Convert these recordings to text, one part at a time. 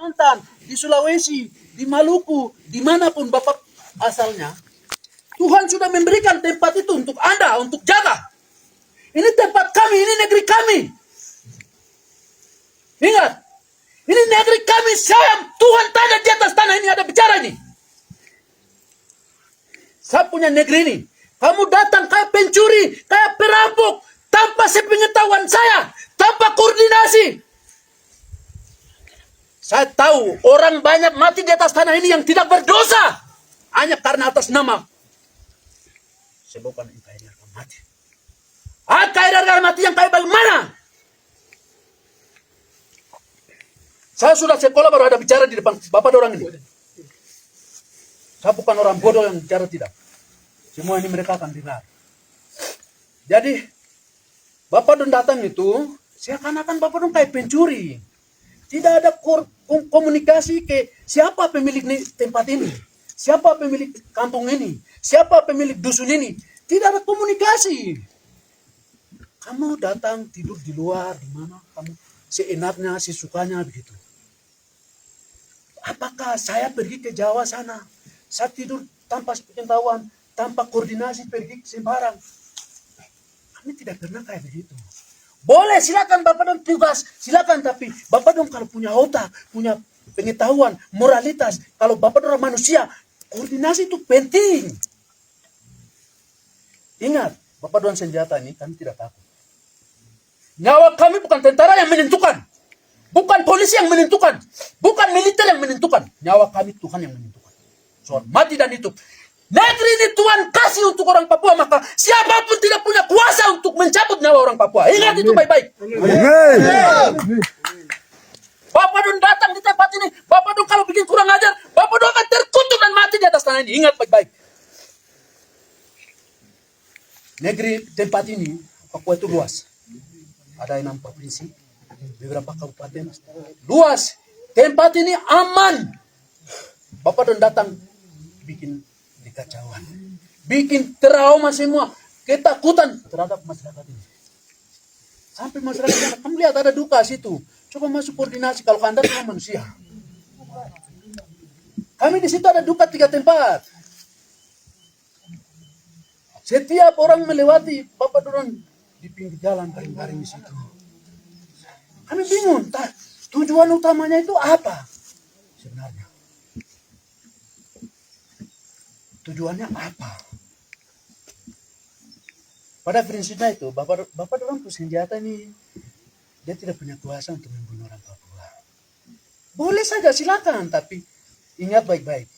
Kalimantan, di Sulawesi, di Maluku, dimanapun Bapak asalnya, Tuhan sudah memberikan tempat itu untuk Anda, untuk jaga. Ini tempat kami, ini negeri kami. Ingat, ini negeri kami, saya, Tuhan tanda di atas tanah ini ada bicara ini. Saya punya negeri ini. Kamu datang kayak pencuri, kayak perampok, tanpa sepengetahuan saya, tanpa koordinasi. Saya tahu orang banyak mati di atas tanah ini yang tidak berdosa. Hanya karena atas nama. Sebabkan NKRI akan mati. NKRI akan mati yang kayak bagaimana? Saya sudah sekolah baru ada bicara di depan Bapak orang ini. Saya bukan orang bodoh yang bicara tidak. Semua ini mereka akan dengar. Jadi, Bapak Don datang itu, seakan-akan Bapak Don kayak pencuri. Tidak ada komunikasi ke siapa pemilik tempat ini. Siapa pemilik kampung ini. Siapa pemilik dusun ini. Tidak ada komunikasi. Kamu datang tidur di luar, di mana kamu seenaknya, sesukanya begitu. Apakah saya pergi ke Jawa sana, saya tidur tanpa sepengetahuan, tanpa koordinasi pergi sembarang? Kami tidak pernah kayak begitu. Boleh, silakan Bapak Don tugas, silakan, tapi Bapak Don kalau punya otak, punya pengetahuan, moralitas, kalau Bapak Don manusia, koordinasi itu penting. Ingat, Bapak Don senjata ini kami tidak takut. Nyawa kami bukan tentara yang menentukan, bukan polisi yang menentukan, bukan militer yang menentukan. Nyawa kami Tuhan yang menentukan. Soal mati dan hidup. Negeri ini Tuhan kasih untuk orang Papua, maka siapapun tidak punya kuasa untuk mencabut nyawa orang Papua. Ingat itu baik-baik. Bapak Don datang di tempat ini, Bapak Don kalau bikin kurang ajar, Bapak Don akan terkutuk dan mati di atas tanah ini. Ingat baik-baik. Negeri tempat ini, Papua itu luas. Ada 6 provinsi, beberapa kabupaten. Luas. Tempat ini aman. Bapak Don datang bikin kekacauan, bikin trauma semua, ketakutan terhadap masyarakat ini. Sampai masyarakat, kamu lihat ada duka situ. Coba masuk koordinasi kalau Anda cuma manusia. Kami di situ ada duka 3 tempat. Setiap orang melewati Bapak Don di pinggir jalan garing-garing di situ. Kami bingung, tujuan utamanya itu apa sebenarnya? Tujuannya apa? Pada prinsipnya itu, Bapak Don senjata ini, dia tidak punya kuasa untuk membunuh orang Papua. Boleh saja, silakan, tapi ingat baik-baik.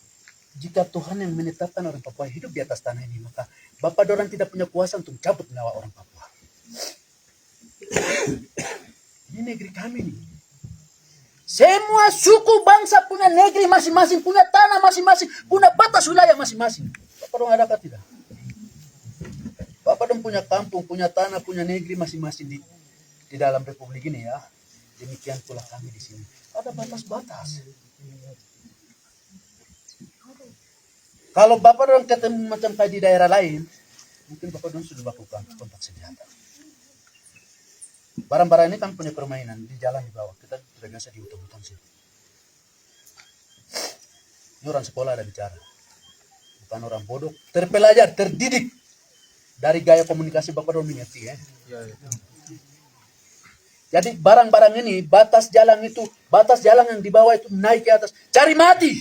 Jika Tuhan yang menetapkan orang Papua hidup di atas tanah ini, maka Bapak Don tidak punya kuasa untuk cabut nyawa orang Papua. Ini negeri kami nih. Semua suku bangsa punya negeri masing-masing, punya tanah masing-masing, punya batas wilayah masing-masing. Bapak Don adakah tidak? Bapak Don punya kampung, punya tanah, punya negeri masing-masing di dalam republik ini ya. Demikian pula kami di sini. Ada batas-batas. Kalau Bapak Don ketemu macam kayak di daerah lain, mungkin Bapak Don sudah lakukan kontak senjata. Barang-barang ini kan punya permainan di jalan di bawah. Kita sudah biasa di hutan-hutan sini. Ini orang sekolah ada bicara. Bukan orang bodoh. Terpelajar, terdidik. Dari gaya komunikasi Bapak Don mengerti ya. Jadi barang-barang ini, batas jalan itu, batas jalan yang di bawah itu naik ke atas. Cari mati.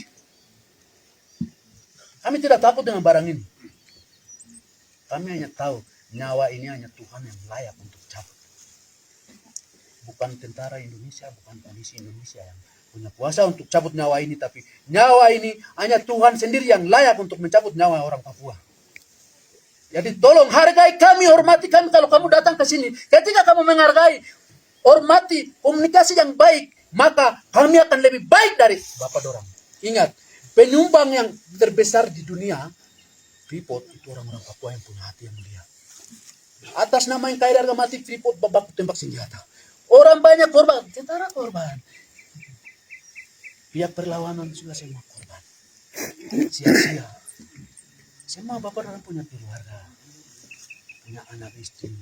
Kami tidak takut dengan barang ini. Kami hanya tahu nyawa ini hanya Tuhan yang layak untuk cabut. Bukan tentara Indonesia, bukan polisi Indonesia yang punya kuasa untuk cabut nyawa ini, tapi nyawa ini hanya Tuhan sendiri yang layak untuk mencabut nyawa orang Papua. Jadi tolong hargai kami, hormati kami kalau kamu datang ke sini. Ketika kamu menghargai, hormati, komunikasi yang baik, maka kami akan lebih baik dari Bapak Dorang. Ingat, penyumbang yang terbesar di dunia, Freeport, itu orang-orang Papua yang punya hati yang mulia. Atas nama yang kaya harga mati, Freeport baku tembak senjata. Orang banyak korban, tentara korban. Pihak perlawanan juga semua korban. Sia-sia. Semua Bapak orang punya keluarga, punya anak istri.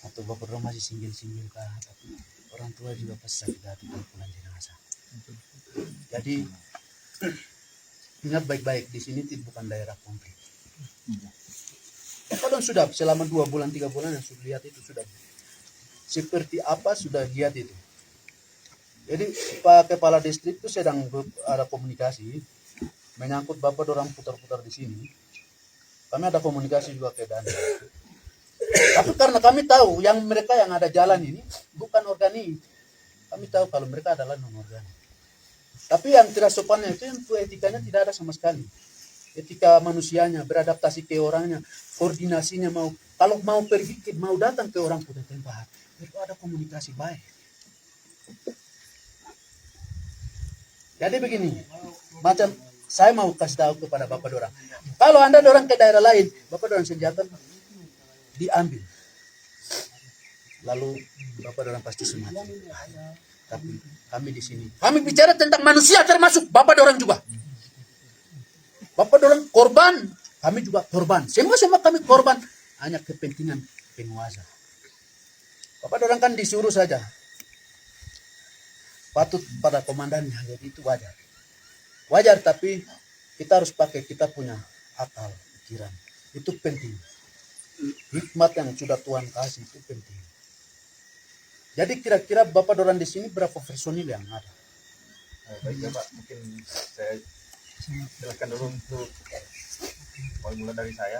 Atau Bapak orang masih single-single kah, tapi orang tua juga pasti sakit hati kalau pulang jenazah. Jadi ingat baik-baik, di sini bukan daerah konflik. Bapak sudah selama 2 bulan 3 bulan yang sudah lihat itu, sudah seperti apa sudah lihat itu. Jadi Pak Kepala Distrik itu sedang ada komunikasi menyangkut Bapak orang putar-putar di sini. Kami ada komunikasi juga ke Dana. Tapi karena kami tahu yang mereka yang ada jalan ini bukan organik. Kami tahu kalau mereka adalah non-organik. Tapi yang tidak sopannya itu etikanya tidak ada sama sekali. Etika manusianya, beradaptasi ke orangnya, koordinasinya kalau mau pergi, mau datang ke orang putar tempat, itu ada komunikasi baik. Jadi begini, macam saya mau kasih tahu kepada Bapak dorang. Kalau Anda dorang ke daerah lain, Bapak dorang senjata diambil. Lalu Bapak dorang pasti semati. Tapi kami di sini, kami bicara tentang manusia termasuk Bapak dorang juga. Bapak dorang korban, kami juga korban. Semua kami korban, hanya kepentingan penguasa. Bapak dorang kan disuruh saja. Patut pada komandannya, jadi itu wajar. Wajar, tapi kita harus pakai kita punya akal, pikiran. Itu penting. Hikmat yang sudah Tuhan kasih itu penting. Jadi kira-kira Bapak dorang di sini berapa personil yang ada? Baik ya Pak, mungkin saya silakan dulu untuk mulai dari saya.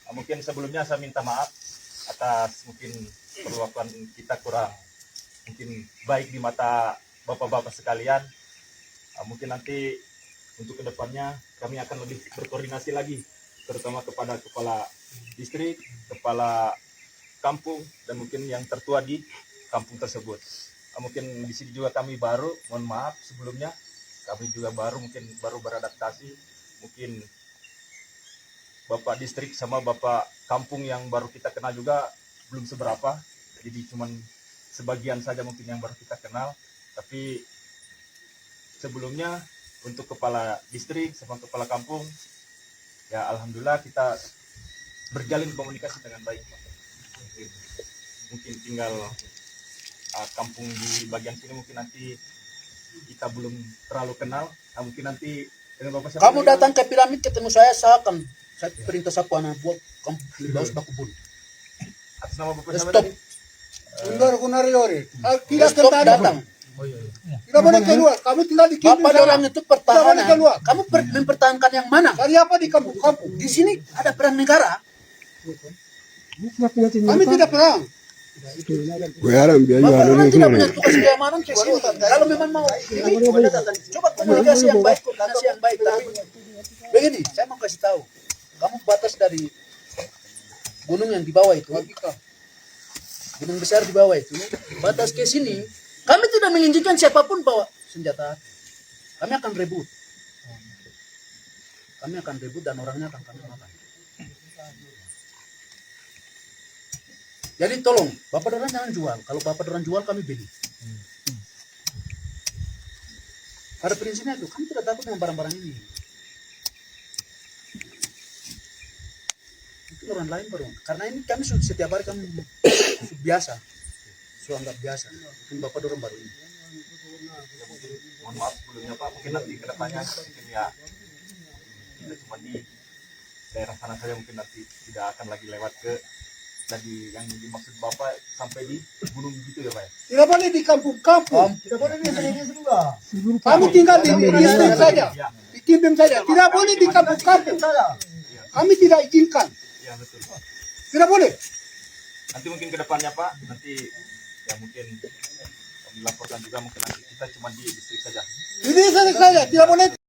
Mungkin sebelumnya saya minta maaf atas mungkin perlakuan kita kurang mungkin baik di mata Bapak-bapak sekalian. Mungkin nanti untuk kedepannya kami akan lebih berkoordinasi lagi, terutama kepada kepala distrik, kepala kampung, dan mungkin yang tertua di kampung tersebut. Mungkin di sini juga kami baru, mohon maaf sebelumnya, kami juga mungkin baru beradaptasi. Mungkin Bapak distrik sama Bapak kampung yang baru kita kenal juga belum seberapa, jadi cuman sebagian saja mungkin yang baru kita kenal. Tapi sebelumnya untuk kepala distrik sama kepala kampung, ya alhamdulillah kita berjalin komunikasi dengan baik. Mungkin tinggal kampung di bagian sini mungkin nanti kita belum terlalu kenal. Mungkin nanti dengan Bapak siapa? Kamu datang ke piramid ketemu saya akan saya perintah sapu anak buat kamu baus bakubun. Atas nama Bapak siapa Stop. tadi? Undar kunariori. Tidak Stop datang. datang. Tidak boleh keluar. Kamu tinggal di Bapak sana. orang itu pertahanan. keluar. Kamu mempertahankan yang mana? Cari apa di kampung-kampung? Di sini ada perang negara. Kami tidak perang. Bapak orang tidak punya tugas keamanan ke sini. Kalau memang mau ini, coba komunikasi yang baik, koordinasi yang baik. Tapi begini, saya mau kasih tahu. Kamu batas dari gunung yang di bawah itu, gunung besar di bawah itu, batas ke sini. Kami tidak menginginkan siapapun bawa senjata. Kami akan rebut. Kami akan rebut dan orangnya akan kami makan. Jadi tolong, Bapak dorang jangan jual. Kalau Bapak dorang jual, kami beli. Pada prinsipnya itu, kami tidak takut dengan barang-barang ini. Itu orang lain baru. Karena ini kami setiap hari kami biasa. Sudah anggap biasa. Mungkin Bapak dorang baru ini. Ya, mungkin, mohon maaf sebelumnya Pak, mungkin nanti kedepannya mungkin ya kita cuma di daerah sana saja, mungkin nanti tidak akan lagi lewat ke tadi yang dimaksud Bapak sampai di gunung gitu ya Pak ya? Tidak boleh di kampung-kampung. Tidak boleh di sini juga. Kamu tinggal di distrik saja. Ya, Di Kimpim saja. Tidak boleh di kampung-kampung. Kami tidak izinkan. ya betul Pak. Tidak boleh. Nanti mungkin kedepannya Pak, nanti ya mungkin dilaporkan juga, mungkin nanti kita cuma di distrik saja. Ini saja. Tidak boleh.